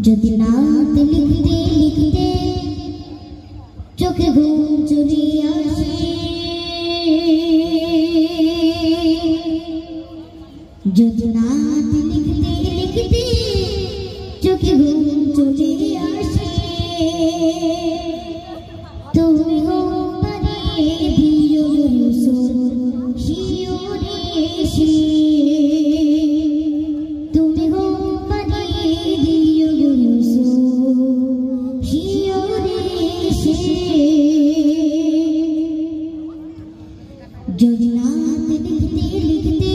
যদি নাত লিখতে লিখতে চোখে ঘুম চলে আসে, যদি নাত লিখতে লিখতে চোখে ঘুম চলে আসে, তুমি ঘুম পাড়িয়ে দিও শিওরে এসে, তুমি ঘুম পাড়িয়ে দিও শিওরে এসে। যদি নাত লিখতে লিখতে,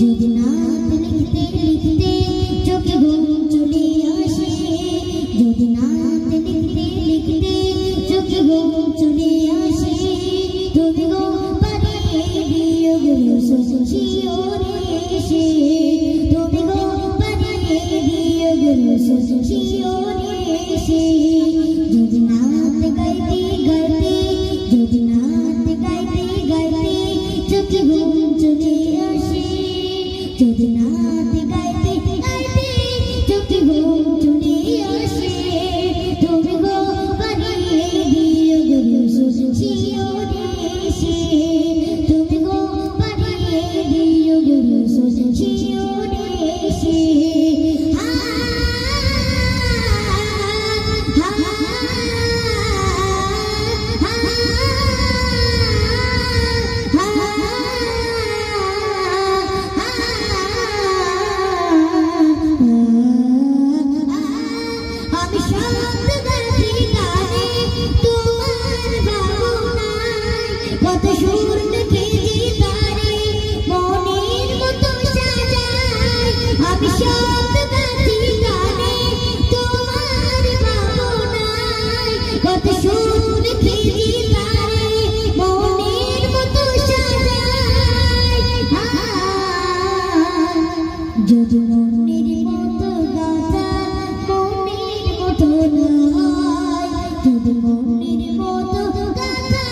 যদি নাত লিখতে লিখতে চোখে ঘুম চলে আসে, যদি নাত লিখতে লিখতে চোখে ঘুম চলে আসে, তুমি ঘুম পাড়িয়ে দিও শিওরে এসে, তুমি ঘুম পাড়িয়ে দিও শিওরে এসে। যদি নাত গাইতে গাইতে, যদি নাত গাইতে গাইতে চোখে ঘুম চলে আসে, যদি নাত গাইতে গাইতে চোখে ঘুম চলে আসে, তুমি ঘুম পাড়িয়ে দিও শিওরে এসে, তুমি ঘুম পাড়িয়ে দিও শিওরে এসে। আমি শব্দ গাছি গানে তোমার ভাবনায়, কত সুর লিখেছি তারে মনের মতো সাজায়। আমি শব্দ গাছি গানে তোমার ভাবনায়, কত সুর লিখেছি তারে মনের মতো সাজায়। যদি মনের মতো গাথা মনের মতো নয়, যদি মনের মতো গাথা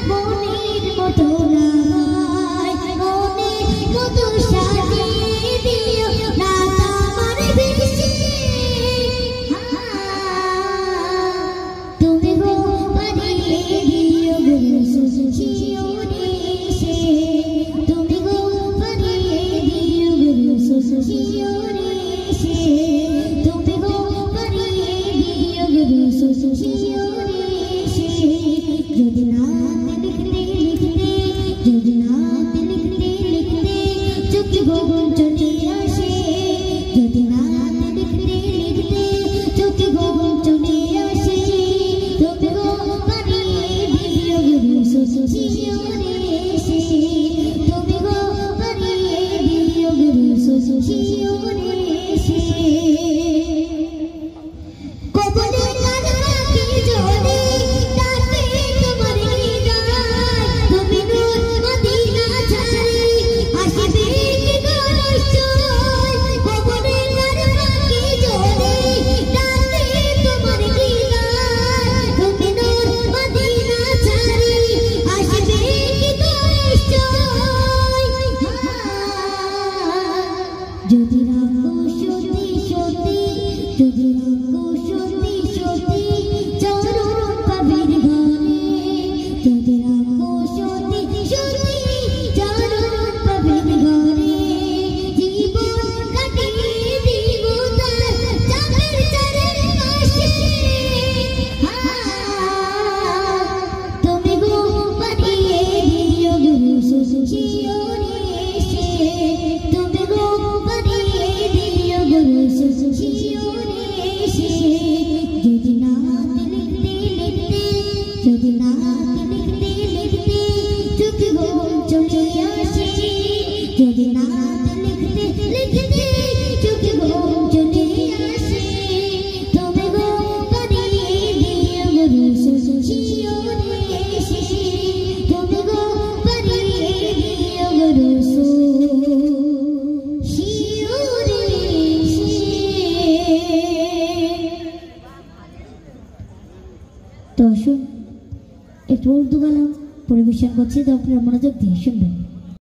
মনের মতো নয়, মনের মতো সাজিয়ে দিও না আমার বেশি, তুমি ঘুম পাড়িয়ে দিও শিওরে এসে, তুমি ঘুম পাড়িয়ে দিও শিওরে এসে, তুমি ঘুম পাড়িয়ে দিও শিওরে এসে। যদি নাত লিখতে লিখতে, যদি নাত লিখতে লিখতে চোখে ঘুম চলে আসে, যদি নাত লিখতে লিখতে চোখে ঘুম চলে আসে, তুমি ঘুম পাড়িয়ে দিও শিওরে এসে, তুমি ঘুম পাড়িয়ে দিও শিওরে এসে। কবলে কারবাকে জোরে ডাকে তোমার হৃদয়, তুমি নূর মদিনা ছাড়ি আসবে কি গো নিশ্চয়। কবলে কারবাকে জোরে ডাকে তোমার হৃদয়, তুমি নূর মদিনা ছাড়ি আসবে কি গো নিশ্চয়। যদি রাখো সত্যি সত্যি, যদি রাখো সত্যি সত্যি চরণ পাবির ঘরে, যদি রাখো সত্যি সত্যি চরণ পাবির ঘরে, জীবন কাটিয়ে দিব তার চাঁদের চরণ নাত লিখতে লিখতে চোখে ঘুম চলে আসে যদি নাত লিখতে লিখতে চোখে ঘুম চলে আসে তবে গো পারিয়ে দিও গো রসুল শিওরে এসে তবে গো পারিয়ে দিও গো রসুল শিওরে এসে। তো আসুন একটু উর্দু গান পরিবেশন করছি, তো আপনারা মনোযোগ দিয়ে শুনবেন।